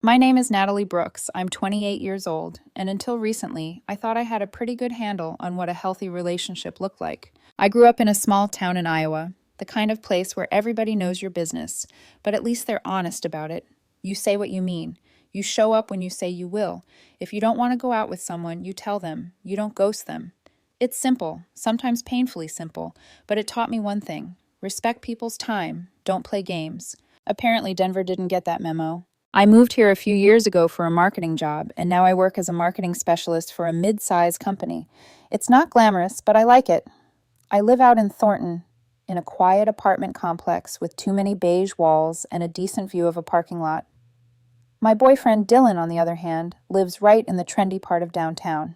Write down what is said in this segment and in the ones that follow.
My name is Natalie Brooks. I'm 28 years old, and until recently, I thought I had a pretty good handle on what a healthy relationship looked like. I grew up in a small town in Iowa, the kind of place where everybody knows your business, but at least they're honest about it. You say what you mean. You show up when you say you will. If you don't want to go out with someone, you tell them. You don't ghost them. It's simple, sometimes painfully simple, but it taught me one thing: respect people's time, don't play games. Apparently, Denver didn't get that memo. I moved here a few years ago for a marketing job, and now I work as a marketing specialist for a mid-sized company. It's not glamorous, but I like it. I live out in Thornton, in a quiet apartment complex with too many beige walls and a decent view of a parking lot. My boyfriend Dylan, on the other hand, lives right in the trendy part of downtown.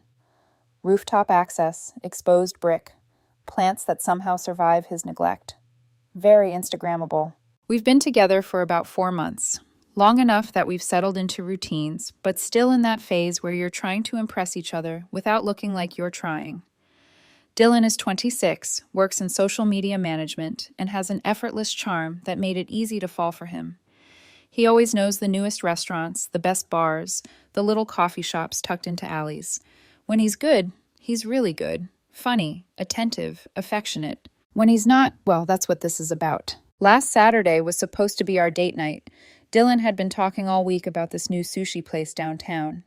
Rooftop access, exposed brick, plants that somehow survive his neglect. Very Instagrammable. We've been together for about 4 months. Long enough that we've settled into routines, but still in that phase where you're trying to impress each other without looking like you're trying. Dylan is 26, works in social media management, and has an effortless charm that made it easy to fall for him. He always knows the newest restaurants, the best bars, the little coffee shops tucked into alleys. When he's good, he's really good. Funny, attentive, affectionate. When he's not, well, that's what this is about. Last Saturday was supposed to be our date night. Dylan had been talking all week about this new sushi place downtown.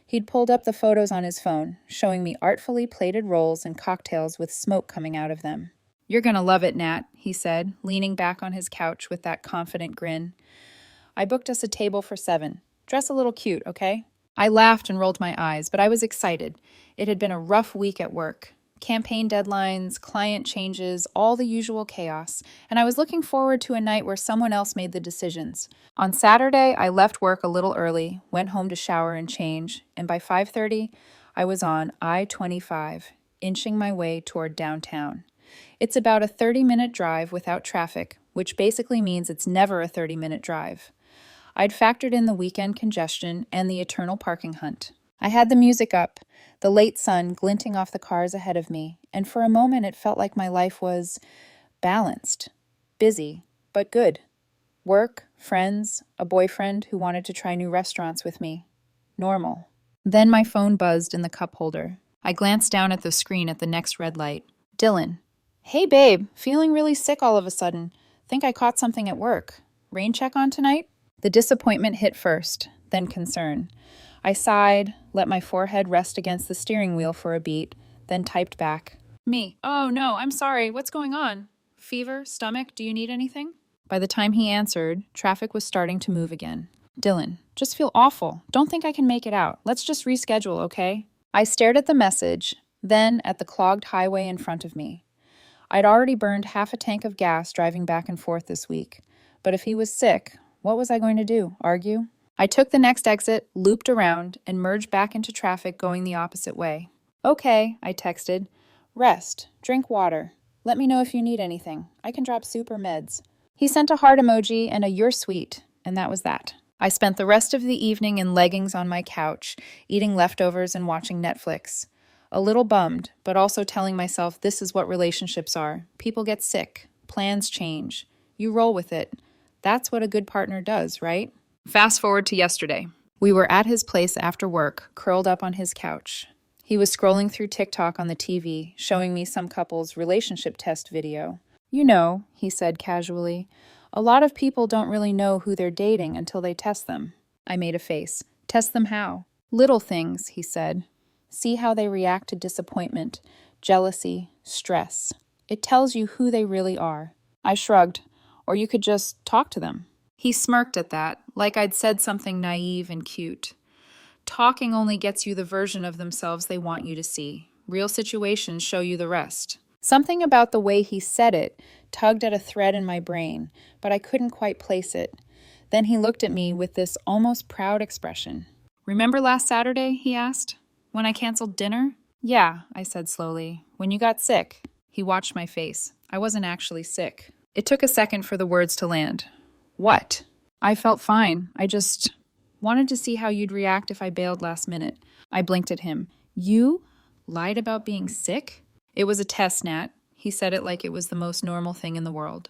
He'd pulled up the photos on his phone, showing me artfully plated rolls and cocktails with smoke coming out of them. "You're gonna love it, Nat," he said, leaning back on his couch with that confident grin. "I booked us a table for 7. Dress a little cute, okay?" I laughed and rolled my eyes, but I was excited. It had been a rough week at work. Campaign deadlines, client changes, all the usual chaos, and I was looking forward to a night where someone else made the decisions. On Saturday, I left work a little early, went home to shower and change, and by 5:30, I was on I-25, inching my way toward downtown. It's about a 30-minute drive without traffic, which basically means it's never a 30-minute drive. I'd factored in the weekend congestion and the eternal parking hunt. I had the music up, the late sun glinting off the cars ahead of me, and for a moment it felt like my life was balanced, busy, but good. Work, friends, a boyfriend who wanted to try new restaurants with me. Normal. Then my phone buzzed in the cup holder. I glanced down at the screen at the next red light. Dylan. "Hey babe, feeling really sick all of a sudden. Think I caught something at work. Rain check on tonight?" The disappointment hit first, then concern. I sighed, let my forehead rest against the steering wheel for a beat, then typed back. "Me. Oh no, I'm sorry. What's going on? Fever? Stomach? Do you need anything?" By the time he answered, traffic was starting to move again. "Dylan, just feel awful. Don't think I can make it out. Let's just reschedule, okay?" I stared at the message, then at the clogged highway in front of me. I'd already burned half a tank of gas driving back and forth this week, but if he was sick, what was I going to do? Argue? I took the next exit, looped around, and merged back into traffic going the opposite way. "Okay," I texted. "Rest. Drink water. Let me know if you need anything. I can drop soup or meds." He sent a heart emoji and a "you're sweet," and that was that. I spent the rest of the evening in leggings on my couch, eating leftovers and watching Netflix. A little bummed, but also telling myself this is what relationships are. People get sick. Plans change. You roll with it. That's what a good partner does, right? Fast forward to yesterday. We were at his place after work, curled up on his couch. He was scrolling through TikTok on the TV, showing me some couple's relationship test video. "You know," he said casually, "a lot of people don't really know who they're dating until they test them." I made a face. "Test them how?" "Little things," he said. "See how they react to disappointment, jealousy, stress. It tells you who they really are." I shrugged. "Or you could just talk to them." He smirked at that, like I'd said something naive and cute. Talking only gets you the version of themselves they want you to see. Real situations show you the rest. Something about the way he said it tugged at a thread in my brain, but I couldn't quite place it. Then he looked at me with this almost proud expression. "Remember last Saturday?" he asked. "When I canceled dinner?" "Yeah," I said slowly. "When you got sick." He watched my face. I wasn't actually sick. It took a second for the words to land. "What?" "I felt fine. I just wanted to see how you'd react if I bailed last minute." I blinked at him. "You lied about being sick?" "It was a test, Nat." He said it like it was the most normal thing in the world.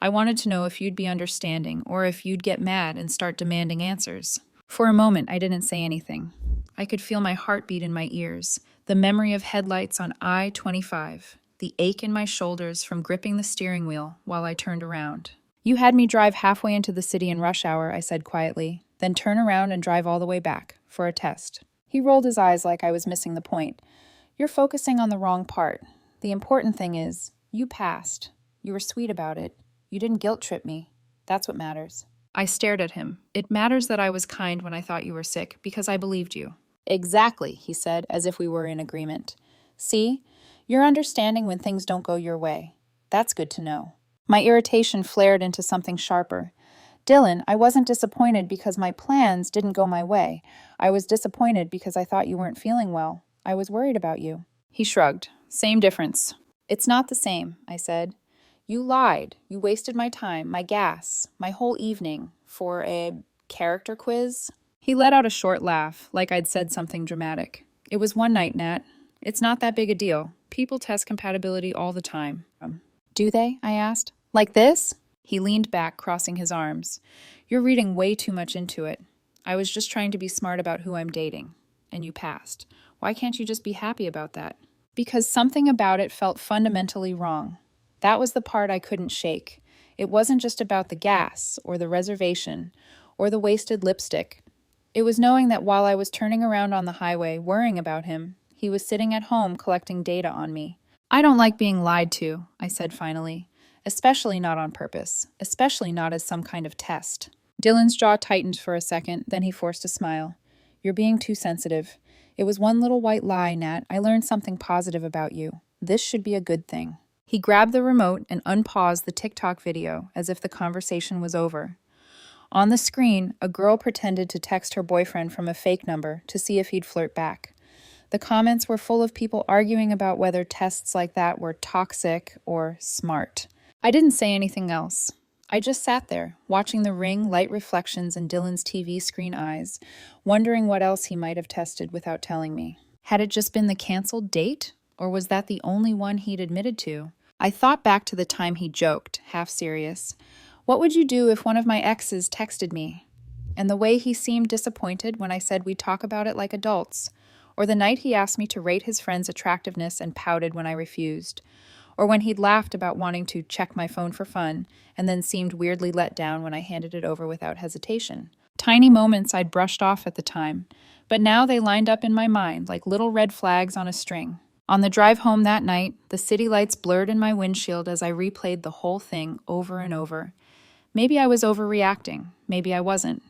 I wanted to know if you'd be understanding or if you'd get mad and start demanding answers. For a moment, I didn't say anything. I could feel my heartbeat in my ears, the memory of headlights on I-25, the ache in my shoulders from gripping the steering wheel while I turned around. You had me drive halfway into the city in rush hour, I said quietly, then turn around and drive all the way back, for a test. He rolled his eyes like I was missing the point. You're focusing on the wrong part. The important thing is, you passed. You were sweet about it. You didn't guilt trip me. That's what matters. I stared at him. It matters that I was kind when I thought you were sick, because I believed you. Exactly, he said, as if we were in agreement. See, you're understanding when things don't go your way. That's good to know. My irritation flared into something sharper. Dylan, I wasn't disappointed because my plans didn't go my way. I was disappointed because I thought you weren't feeling well. I was worried about you. He shrugged. Same difference. It's not the same, I said. You lied. You wasted my time, my gas, my whole evening for a character quiz. He let out a short laugh, like I'd said something dramatic. It was one night, Nat. It's not that big a deal. People test compatibility all the time. Do they? I asked. Like this? He leaned back, crossing his arms. You're reading way too much into it. I was just trying to be smart about who I'm dating. And you passed. Why can't you just be happy about that? Because something about it felt fundamentally wrong. That was the part I couldn't shake. It wasn't just about the gas, or the reservation, or the wasted lipstick. It was knowing that while I was turning around on the highway, worrying about him, he was sitting at home collecting data on me. I don't like being lied to, I said finally. Especially not on purpose. Especially not as some kind of test. Dylan's jaw tightened for a second, then he forced a smile. You're being too sensitive. It was one little white lie, Nat. I learned something positive about you. This should be a good thing. He grabbed the remote and unpaused the TikTok video as if the conversation was over. On the screen, a girl pretended to text her boyfriend from a fake number to see if he'd flirt back. The comments were full of people arguing about whether tests like that were toxic or smart. I didn't say anything else. I just sat there, watching the ring light reflections in Dylan's TV screen eyes, wondering what else he might have tested without telling me. Had it just been the canceled date? Or was that the only one he'd admitted to? I thought back to the time he joked, half serious. What would you do if one of my exes texted me? And the way he seemed disappointed when I said we'd talk about it like adults. Or the night he asked me to rate his friend's attractiveness and pouted when I refused. Or when he'd laughed about wanting to check my phone for fun and then seemed weirdly let down when I handed it over without hesitation. Tiny moments I'd brushed off at the time, but now they lined up in my mind like little red flags on a string. On the drive home that night, the city lights blurred in my windshield as I replayed the whole thing over and over. Maybe I was overreacting. Maybe I wasn't.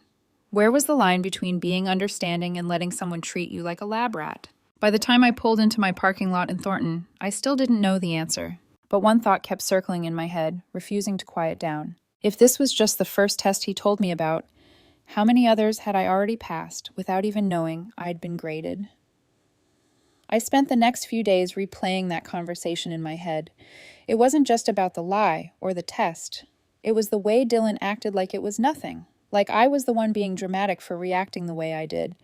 Where was the line between being understanding and letting someone treat you like a lab rat? By the time I pulled into my parking lot in Thornton, I still didn't know the answer. But one thought kept circling in my head, refusing to quiet down. If this was just the first test he told me about, how many others had I already passed without even knowing I'd been graded? I spent the next few days replaying that conversation in my head. It wasn't just about the lie or the test. It was the way Dylan acted like it was nothing, like I was the one being dramatic for reacting the way I did.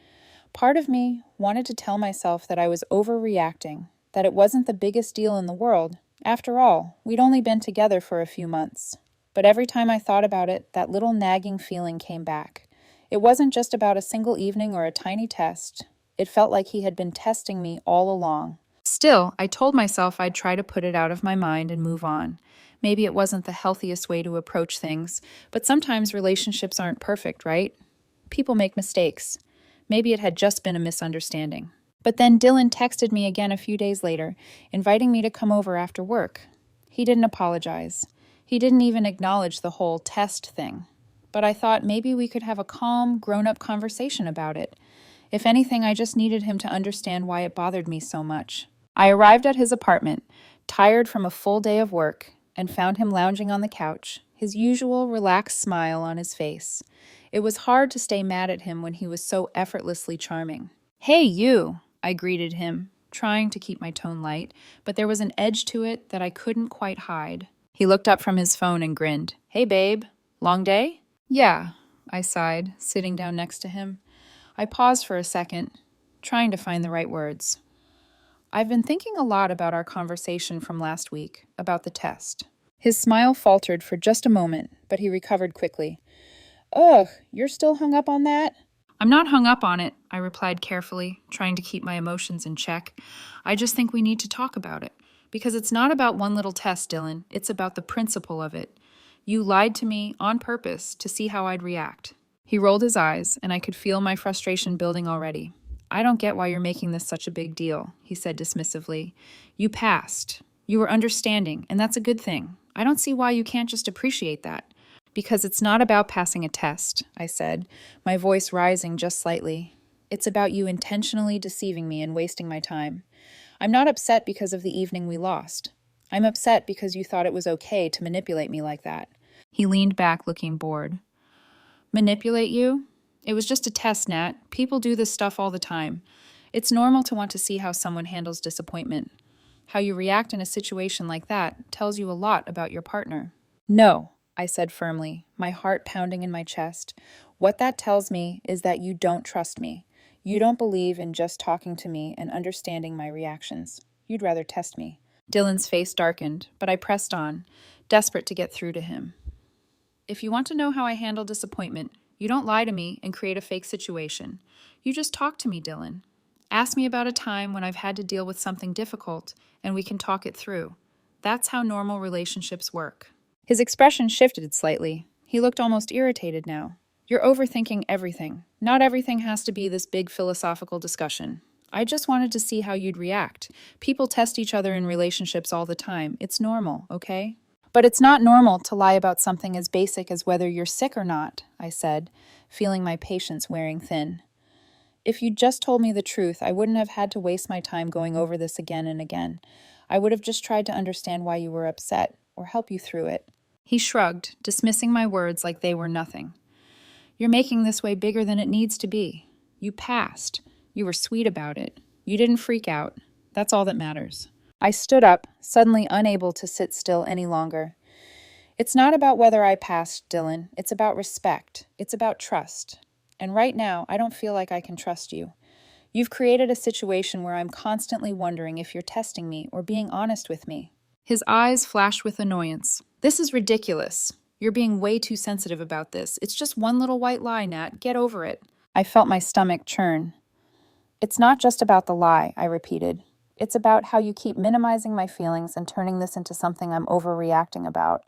Part of me wanted to tell myself that I was overreacting, that it wasn't the biggest deal in the world. After all, we'd only been together for a few months. But every time I thought about it, that little nagging feeling came back. It wasn't just about a single evening or a tiny test. It felt like he had been testing me all along. Still, I told myself I'd try to put it out of my mind and move on. Maybe it wasn't the healthiest way to approach things, but sometimes relationships aren't perfect, right? People make mistakes. Maybe it had just been a misunderstanding. But then Dylan texted me again a few days later, inviting me to come over after work. He didn't apologize. He didn't even acknowledge the whole test thing. But I thought maybe we could have a calm, grown-up conversation about it. If anything, I just needed him to understand why it bothered me so much. I arrived at his apartment, tired from a full day of work, and found him lounging on the couch, his usual relaxed smile on his face. It was hard to stay mad at him when he was so effortlessly charming. "Hey, you!" I greeted him, trying to keep my tone light, but there was an edge to it that I couldn't quite hide. He looked up from his phone and grinned. "Hey, babe. Long day?" "Yeah," I sighed, sitting down next to him. I paused for a second, trying to find the right words. I've been thinking a lot about our conversation from last week, about the test. His smile faltered for just a moment, but he recovered quickly. Ugh, you're still hung up on that? I'm not hung up on it, I replied carefully, trying to keep my emotions in check. I just think we need to talk about it. Because it's not about one little test, Dylan. It's about the principle of it. You lied to me on purpose to see how I'd react. He rolled his eyes, and I could feel my frustration building already. I don't get why you're making this such a big deal, he said dismissively. You passed. You were understanding, and that's a good thing. I don't see why you can't just appreciate that. Because it's not about passing a test, I said, my voice rising just slightly. It's about you intentionally deceiving me and wasting my time. I'm not upset because of the evening we lost. I'm upset because you thought it was okay to manipulate me like that. He leaned back, looking bored. Manipulate you? It was just a test, Nat. People do this stuff all the time. It's normal to want to see how someone handles disappointment. How you react in a situation like that tells you a lot about your partner. No, I said firmly, my heart pounding in my chest. What that tells me is that you don't trust me. You don't believe in just talking to me and understanding my reactions. You'd rather test me. Dylan's face darkened, but I pressed on, desperate to get through to him. If you want to know how I handle disappointment, you don't lie to me and create a fake situation. You just talk to me, Dylan. Ask me about a time when I've had to deal with something difficult, and we can talk it through. That's how normal relationships work. His expression shifted slightly. He looked almost irritated now. You're overthinking everything. Not everything has to be this big philosophical discussion. I just wanted to see how you'd react. People test each other in relationships all the time. It's normal, okay? But it's not normal to lie about something as basic as whether you're sick or not, I said, feeling my patience wearing thin. If you'd just told me the truth, I wouldn't have had to waste my time going over this again and again. I would have just tried to understand why you were upset, or help you through it. He shrugged, dismissing my words like they were nothing. You're making this way bigger than it needs to be. You passed. You were sweet about it. You didn't freak out. That's all that matters. I stood up, suddenly unable to sit still any longer. It's not about whether I passed, Dylan. It's about respect. It's about trust. And right now, I don't feel like I can trust you. You've created a situation where I'm constantly wondering if you're testing me or being honest with me. His eyes flashed with annoyance. This is ridiculous. You're being way too sensitive about this. It's just one little white lie, Nat. Get over it. I felt my stomach churn. It's not just about the lie, I repeated. It's about how you keep minimizing my feelings and turning this into something I'm overreacting about.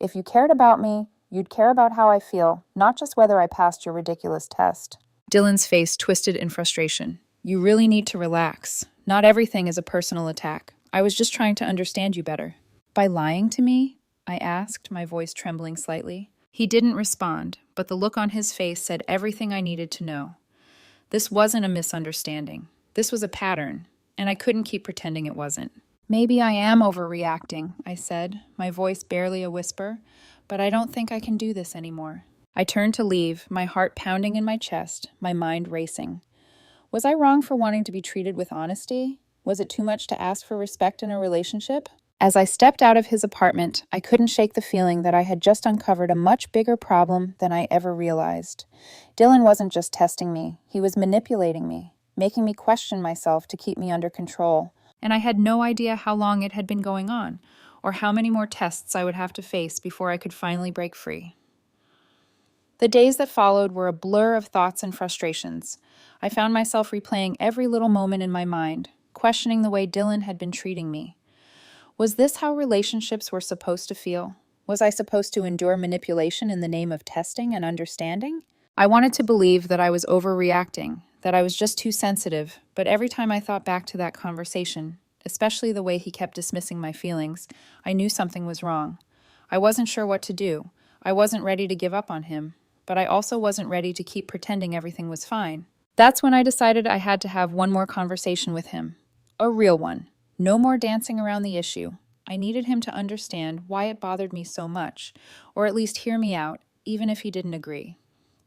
If you cared about me, you'd care about how I feel, not just whether I passed your ridiculous test. Dylan's face twisted in frustration. You really need to relax. Not everything is a personal attack. I was just trying to understand you better. By lying to me? I asked, my voice trembling slightly. He didn't respond, but the look on his face said everything I needed to know. This wasn't a misunderstanding. This was a pattern, and I couldn't keep pretending it wasn't. Maybe I am overreacting, I said, my voice barely a whisper, but I don't think I can do this anymore. I turned to leave, my heart pounding in my chest, my mind racing. Was I wrong for wanting to be treated with honesty? Was it too much to ask for respect in a relationship? As I stepped out of his apartment, I couldn't shake the feeling that I had just uncovered a much bigger problem than I ever realized. Dylan wasn't just testing me, he was manipulating me, making me question myself to keep me under control. And I had no idea how long it had been going on, or how many more tests I would have to face before I could finally break free. The days that followed were a blur of thoughts and frustrations. I found myself replaying every little moment in my mind, questioning the way Dylan had been treating me. Was this how relationships were supposed to feel? Was I supposed to endure manipulation in the name of testing and understanding? I wanted to believe that I was overreacting, that I was just too sensitive, but every time I thought back to that conversation, especially the way he kept dismissing my feelings, I knew something was wrong. I wasn't sure what to do. I wasn't ready to give up on him, but I also wasn't ready to keep pretending everything was fine. That's when I decided I had to have one more conversation with him. A real one. No more dancing around the issue. I needed him to understand why it bothered me so much, or at least hear me out, even if he didn't agree.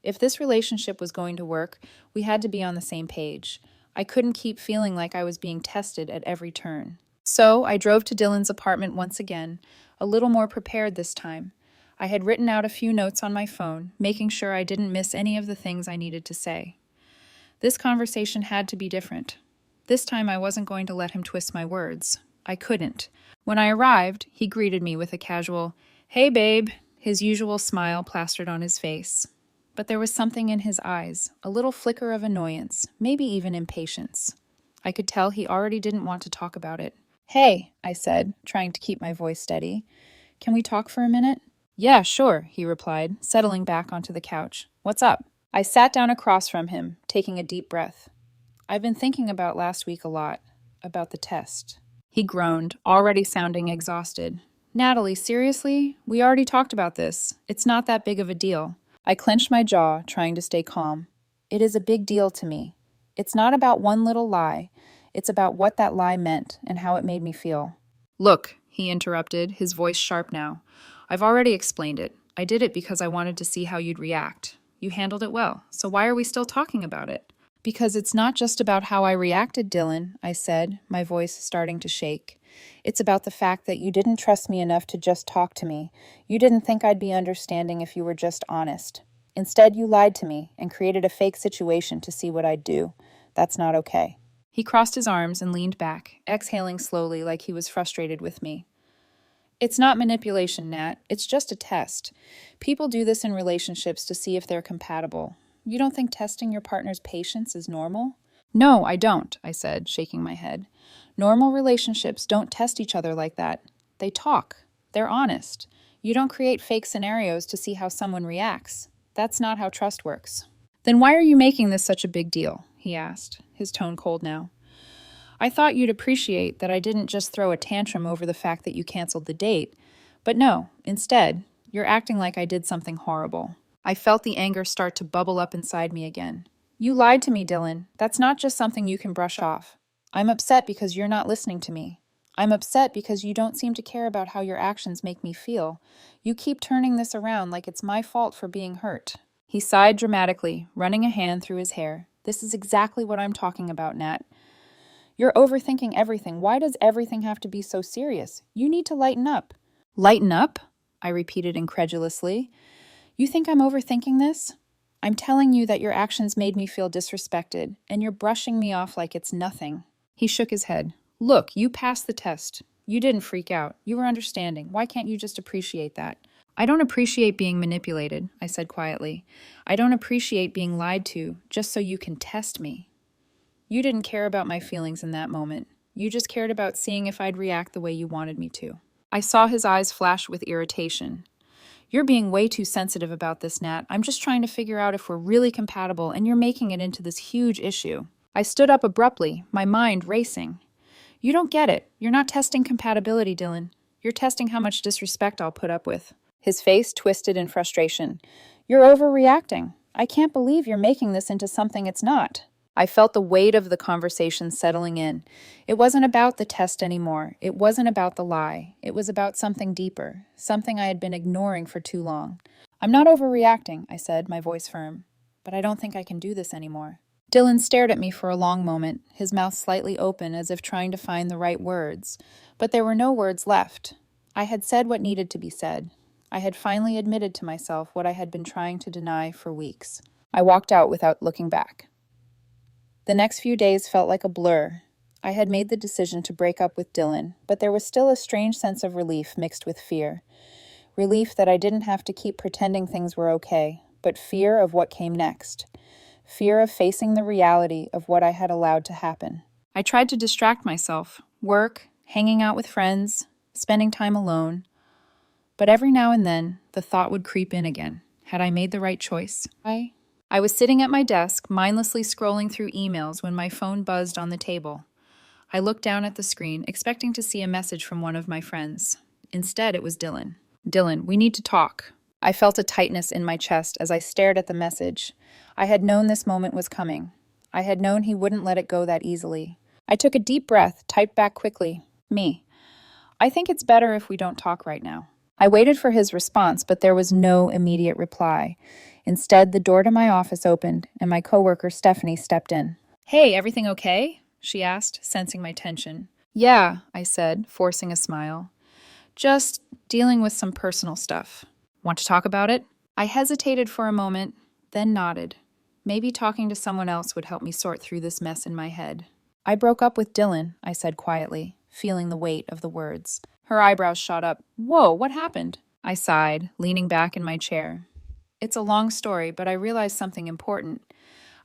If this relationship was going to work, we had to be on the same page. I couldn't keep feeling like I was being tested at every turn. So I drove to Dylan's apartment once again, a little more prepared this time. I had written out a few notes on my phone, making sure I didn't miss any of the things I needed to say. This conversation had to be different. This time I wasn't going to let him twist my words. I couldn't. When I arrived, he greeted me with a casual, "Hey, babe," his usual smile plastered on his face. But there was something in his eyes, a little flicker of annoyance, maybe even impatience. I could tell he already didn't want to talk about it. "Hey," I said, trying to keep my voice steady. "Can we talk for a minute?" "Yeah, sure," he replied, settling back onto the couch. "What's up?" I sat down across from him, taking a deep breath. "I've been thinking about last week a lot, about the test." He groaned, already sounding exhausted. "Natalie, seriously? We already talked about this. It's not that big of a deal." I clenched my jaw, trying to stay calm. "It is a big deal to me. It's not about one little lie. It's about what that lie meant and how it made me feel." "Look," he interrupted, his voice sharp now. "I've already explained it. I did it because I wanted to see how you'd react. You handled it well, so why are we still talking about it?" "Because it's not just about how I reacted, Dylan," I said, my voice starting to shake. "It's about the fact that you didn't trust me enough to just talk to me. You didn't think I'd be understanding if you were just honest. Instead, you lied to me and created a fake situation to see what I'd do. That's not okay." He crossed his arms and leaned back, exhaling slowly like he was frustrated with me. "It's not manipulation, Nat. It's just a test. People do this in relationships to see if they're compatible. You don't think testing your partner's patience is normal?" "No, I don't," I said, shaking my head. "Normal relationships don't test each other like that. They talk. They're honest. You don't create fake scenarios to see how someone reacts. That's not how trust works." "Then why are you making this such a big deal?" he asked, his tone cold now. "I thought you'd appreciate that I didn't just throw a tantrum over the fact that you canceled the date. But no, instead, you're acting like I did something horrible." I felt the anger start to bubble up inside me again. "You lied to me, Dylan. That's not just something you can brush off. I'm upset because you're not listening to me. I'm upset because you don't seem to care about how your actions make me feel. You keep turning this around like it's my fault for being hurt." He sighed dramatically, running a hand through his hair. "This is exactly what I'm talking about, Nat. You're overthinking everything. Why does everything have to be so serious? You need to lighten up." "Lighten up?" I repeated incredulously. "You think I'm overthinking this? I'm telling you that your actions made me feel disrespected, and you're brushing me off like it's nothing." He shook his head. "Look, you passed the test. You didn't freak out. You were understanding. Why can't you just appreciate that?" "I don't appreciate being manipulated," I said quietly. "I don't appreciate being lied to just so you can test me. You didn't care about my feelings in that moment. You just cared about seeing if I'd react the way you wanted me to." I saw his eyes flash with irritation. "You're being way too sensitive about this, Nat. I'm just trying to figure out if we're really compatible, and you're making it into this huge issue." I stood up abruptly, my mind racing. "You don't get it. You're not testing compatibility, Dylan. You're testing how much disrespect I'll put up with." His face twisted in frustration. "You're overreacting. I can't believe you're making this into something it's not." I felt the weight of the conversation settling in. It wasn't about the test anymore. It wasn't about the lie. It was about something deeper, something I had been ignoring for too long. "I'm not overreacting," I said, my voice firm. "But I don't think I can do this anymore." Dylan stared at me for a long moment, his mouth slightly open as if trying to find the right words. But there were no words left. I had said what needed to be said. I had finally admitted to myself what I had been trying to deny for weeks. I walked out without looking back. The next few days felt like a blur. I had made the decision to break up with Dylan, but there was still a strange sense of relief mixed with fear. Relief that I didn't have to keep pretending things were okay, but fear of what came next. Fear of facing the reality of what I had allowed to happen. I tried to distract myself, work, hanging out with friends, spending time alone. But every now and then, the thought would creep in again. Had I made the right choice? I was sitting at my desk, mindlessly scrolling through emails when my phone buzzed on the table. I looked down at the screen, expecting to see a message from one of my friends. Instead, it was Dylan. "Dylan, we need to talk." I felt a tightness in my chest as I stared at the message. I had known this moment was coming. I had known he wouldn't let it go that easily. I took a deep breath, typed back quickly. "Me. I think it's better if we don't talk right now." I waited for his response, but there was no immediate reply. Instead, the door to my office opened, and my coworker Stephanie stepped in. "Hey, everything okay?" she asked, sensing my tension. "Yeah," I said, forcing a smile. "Just dealing with some personal stuff." "Want to talk about it?" I hesitated for a moment, then nodded. Maybe talking to someone else would help me sort through this mess in my head. "I broke up with Dylan," I said quietly. feeling the weight of the words. Her eyebrows shot up. Whoa, what happened? I sighed, leaning back in my chair. It's a long story, but I realized something important.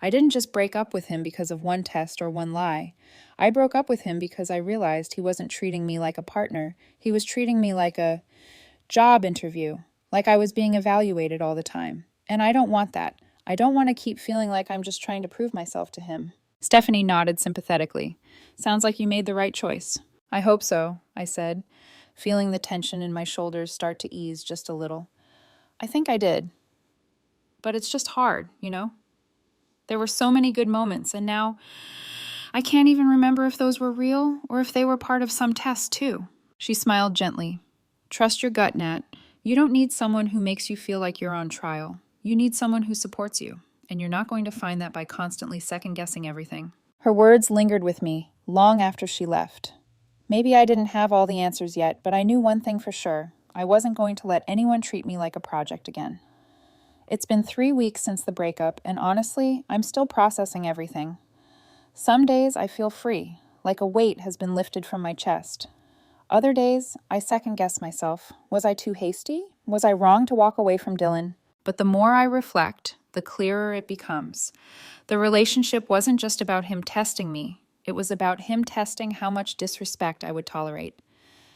I didn't just break up with him because of one test or one lie. I broke up with him because I realized he wasn't treating me like a partner. He was treating me like a job interview, like I was being evaluated all the time. And I don't want that. I don't want to keep feeling like I'm just trying to prove myself to him. Stephanie nodded sympathetically. Sounds like you made the right choice. I hope so, I said, feeling the tension in my shoulders start to ease just a little. I think I did. But it's just hard, you know? There were so many good moments, and now I can't even remember if those were real or if they were part of some test, too. She smiled gently. Trust your gut, Nat. You don't need someone who makes you feel like you're on trial. You need someone who supports you, and you're not going to find that by constantly second-guessing everything. Her words lingered with me long after she left. Maybe I didn't have all the answers yet, but I knew one thing for sure. I wasn't going to let anyone treat me like a project again. It's been 3 weeks since the breakup, and honestly, I'm still processing everything. Some days I feel free, like a weight has been lifted from my chest. Other days, I second-guess myself. Was I too hasty? Was I wrong to walk away from Dylan? But the more I reflect, the clearer it becomes. The relationship wasn't just about him testing me. It was about him testing how much disrespect I would tolerate,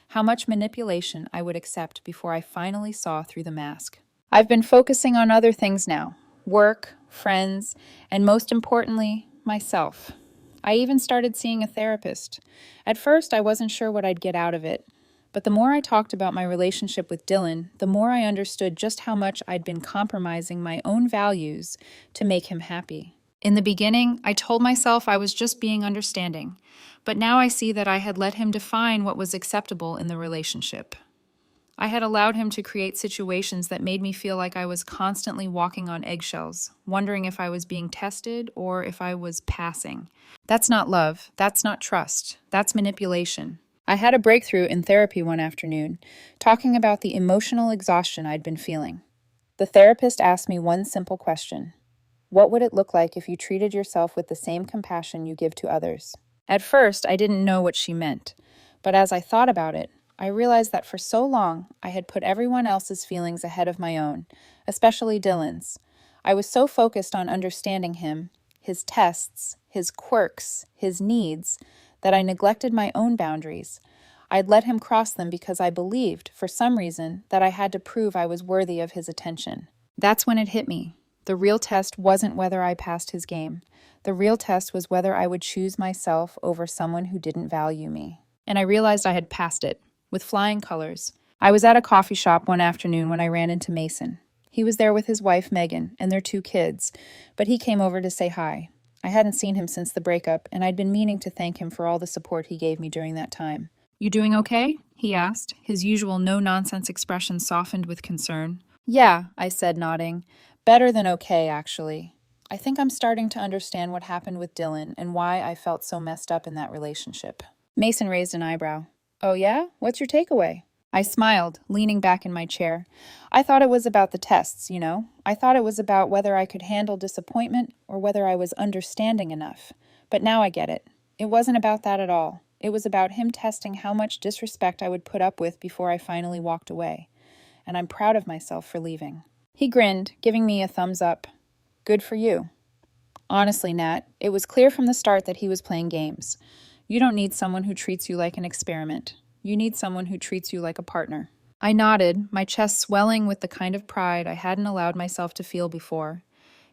how much manipulation I would accept before I finally saw through the mask. I've been focusing on other things now: work, friends, and most importantly, myself. I even started seeing a therapist. At first, I wasn't sure what I'd get out of it, but the more I talked about my relationship with Dylan, the more I understood just how much I'd been compromising my own values to make him happy. In the beginning, I told myself I was just being understanding, but now I see that I had let him define what was acceptable in the relationship. I had allowed him to create situations that made me feel like I was constantly walking on eggshells, wondering if I was being tested or if I was passing. That's not love. That's not trust. That's manipulation. I had a breakthrough in therapy one afternoon, talking about the emotional exhaustion I'd been feeling. The therapist asked me one simple question. What would it look like if you treated yourself with the same compassion you give to others? At first, I didn't know what she meant, but as I thought about it, I realized that for so long, I had put everyone else's feelings ahead of my own, especially Dylan's. I was so focused on understanding him, his tests, his quirks, his needs, that I neglected my own boundaries. I'd let him cross them because I believed, for some reason, that I had to prove I was worthy of his attention. That's when it hit me. The real test wasn't whether I passed his game. The real test was whether I would choose myself over someone who didn't value me. And I realized I had passed it. With flying colors. I was at a coffee shop one afternoon when I ran into Mason. He was there with his wife, Megan, and their 2 kids, but he came over to say hi. I hadn't seen him since the breakup, and I'd been meaning to thank him for all the support he gave me during that time. You doing okay? He asked, his usual no-nonsense expression softened with concern. Yeah, I said, nodding. Better than okay, actually. I think I'm starting to understand what happened with Dylan and why I felt so messed up in that relationship. Mason raised an eyebrow. Oh yeah? What's your takeaway? I smiled, leaning back in my chair. I thought it was about the tests, you know. I thought it was about whether I could handle disappointment or whether I was understanding enough. But now I get it. It wasn't about that at all. It was about him testing how much disrespect I would put up with before I finally walked away. And I'm proud of myself for leaving. He grinned, giving me a thumbs up. Good for you. Honestly, Nat, it was clear from the start that he was playing games. You don't need someone who treats you like an experiment. You need someone who treats you like a partner. I nodded, my chest swelling with the kind of pride I hadn't allowed myself to feel before.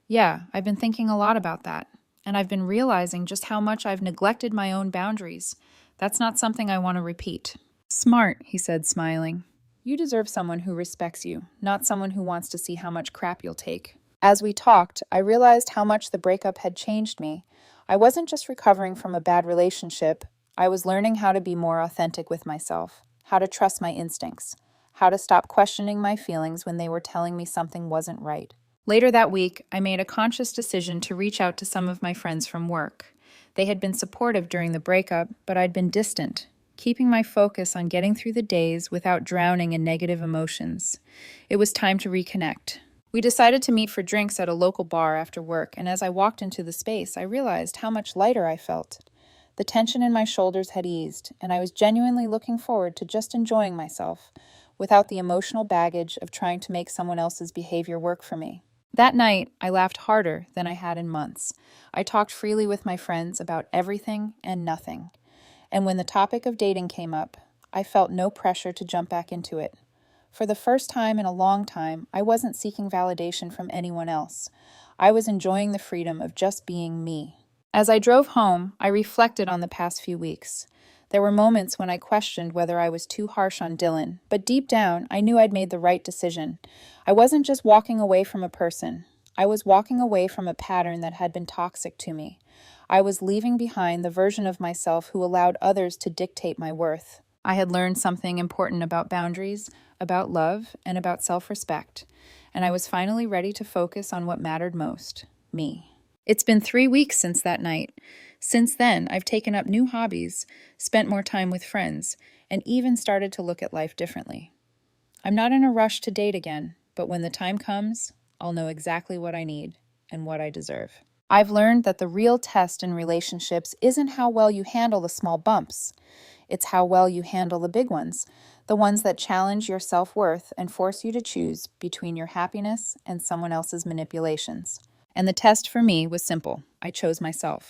Yeah, I've been thinking a lot about that, and I've been realizing just how much I've neglected my own boundaries. That's not something I want to repeat. Smart, he said, smiling. You deserve someone who respects you, not someone who wants to see how much crap you'll take. As we talked, I realized how much the breakup had changed me. I wasn't just recovering from a bad relationship. I was learning how to be more authentic with myself, how to trust my instincts, how to stop questioning my feelings when they were telling me something wasn't right. Later that week, I made a conscious decision to reach out to some of my friends from work. They had been supportive during the breakup, but I'd been distant, keeping my focus on getting through the days without drowning in negative emotions. It was time to reconnect. We decided to meet for drinks at a local bar after work, and as I walked into the space, I realized how much lighter I felt. The tension in my shoulders had eased, and I was genuinely looking forward to just enjoying myself without the emotional baggage of trying to make someone else's behavior work for me. That night, I laughed harder than I had in months. I talked freely with my friends about everything and nothing. And when the topic of dating came up, I felt no pressure to jump back into it. For the first time in a long time, I wasn't seeking validation from anyone else. I was enjoying the freedom of just being me. As I drove home, I reflected on the past few weeks. There were moments when I questioned whether I was too harsh on Dylan, but deep down, I knew I'd made the right decision. I wasn't just walking away from a person. I was walking away from a pattern that had been toxic to me. I was leaving behind the version of myself who allowed others to dictate my worth. I had learned something important about boundaries, about love, and about self-respect, and I was finally ready to focus on what mattered most, me. It's been 3 weeks since that night. Since then, I've taken up new hobbies, spent more time with friends, and even started to look at life differently. I'm not in a rush to date again, but when the time comes, I'll know exactly what I need and what I deserve. I've learned that the real test in relationships isn't how well you handle the small bumps. It's how well you handle the big ones, the ones that challenge your self-worth and force you to choose between your happiness and someone else's manipulations. And the test for me was simple. I chose myself.